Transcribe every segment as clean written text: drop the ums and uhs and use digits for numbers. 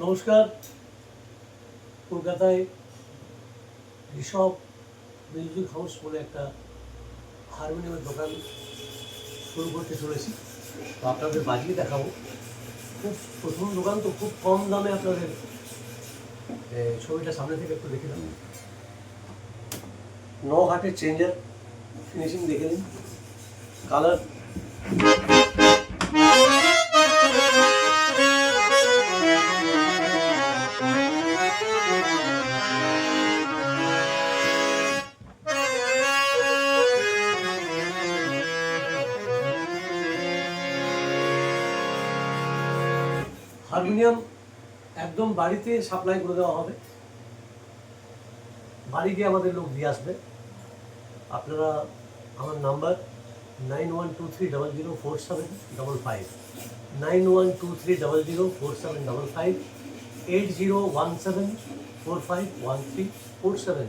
নমস্কার। কলকাতায় Rishabh music house বলে একটা হারমোনিয়ামের দোকান শুরু করতে চলেছি, তো আপনাদের বাজিয়ে দেখাবো। খুব প্রথম দোকান তো, খুব কম দামে আপনাদের ছবিটা সামনে থেকে একটু দেখে নেন। 9 হাটের চেঞ্জার, ফিনিশিং দেখে নিন, কালার হারমোনিয়াম একদম বাড়িতে সাপ্লাই করে দেওয়া হবে, বাড়ি গিয়ে আমাদের লোক দিয়ে আসবে। আপনারা আমার নাম্বার 9123004755, 9123004755, 8017451347,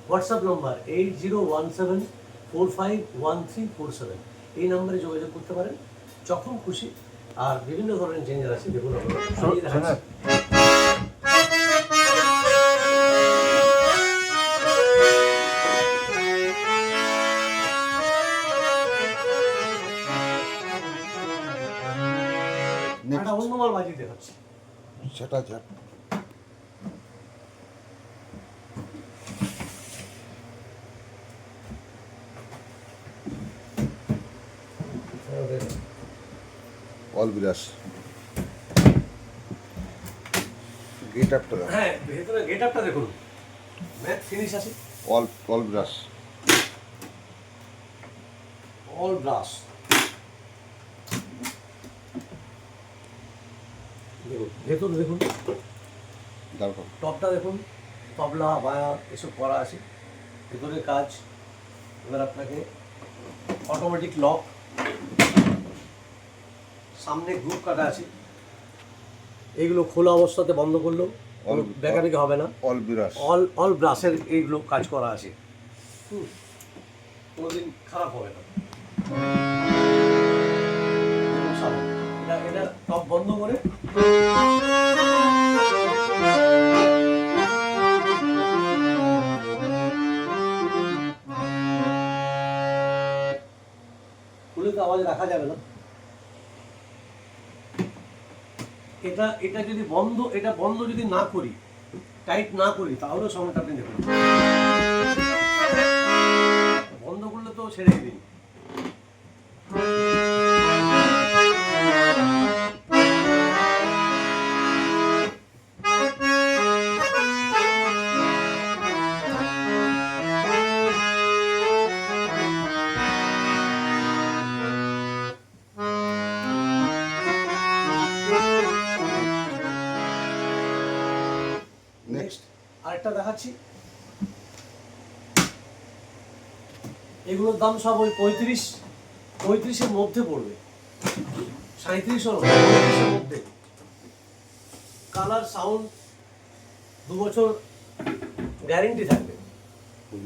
হোয়াটসঅ্যাপ নম্বর 8017451347। এই নাম্বারে যোগাযোগ করতে পারেন যখন খুশি। আর বিভিন্ন ধরনের চেঞ্জার আছে, দেখুন আমরা একটা অন্য মাল বাজিয়ে দেখাচ্ছি। সেটা যাক, অল বিরাস গেট আপটা, হ্যাঁ ভেতরে গেট আপটা দেখুন, ম্যাট ফিনিশ আছে, অল বিরাস, অল ব্রাশ। দেখুন ভেতরে দেখুন, তারপর টপটা দেখুন, তবলা বায়া এসব করা আছে ভেতরে কাজ। এবার আপনাকে অটোমেটিক লক, সামনে গ্রুপ কাটা আছে, এইগুলো খোলা অবস্থাতে বন্ধ করলেও বেকাবেকি হবে না। অল বিরাস, অল ব্রাশের এইগুলো কাজ করা আছে, কোনোদিন খারাপ হবে না। এটা টপ বন্ধ করে খুলে তো আওয়াজ রাখা যাবে না। এটা যদি বন্ধ যদি না করি, টাইট না করি, তাহলেও সময়টা আপনি দেখুন। বন্ধ করলে তো ছেড়ে দিন। নেক্সট আরেকটা দেখাচ্ছি। এগুলোর দাম সব ওই 35-35-এর মধ্যে পড়বে, 37-35-এর মধ্যে। কালার, সাউন্ড 2 বছর গ্যারেন্টি থাকবে,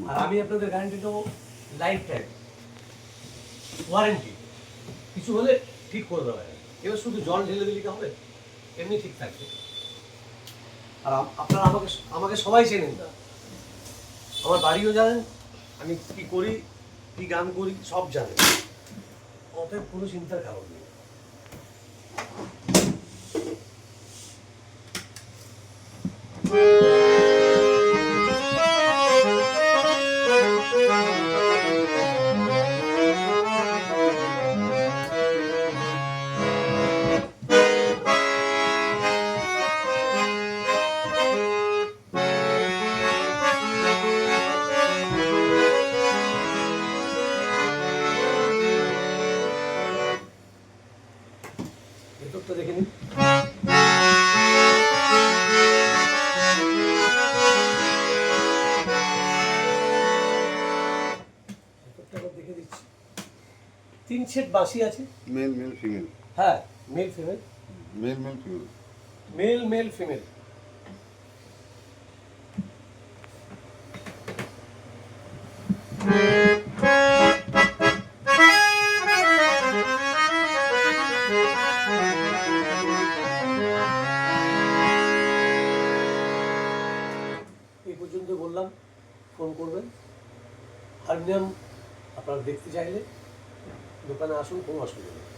আর আমি আপনাদের গ্যারেন্টি দেবো লাইফ টাইম ওয়ারেন্টি। কিছু হলে ঠিক করে দেওয়া যায়, এবার শুধু জল ঢেলে দিলে কি হবে? এমনি ঠিক থাকবে। আর আপনারা আমাকে সবাই চেনেন না, আমার বাড়িও জানেন, আমি কি করি, কি গান করি, সব জানেন। অতএব কোনো চিন্তার কারণ নেই। ভেতরটা দেখে নিন। ভেতরটা দেখে দিচ্ছি। 3 সেট বাঁশি আছে, মেল ফিমেল, হ্যাঁ মেল ফিমেল, মেল ফিমেল। মধ্যে বললাম ফোন করবেন। হারমোনিয়াম আপনারা দেখতে চাইলে দোকানে আসুন, কোনো অসুবিধা নেই।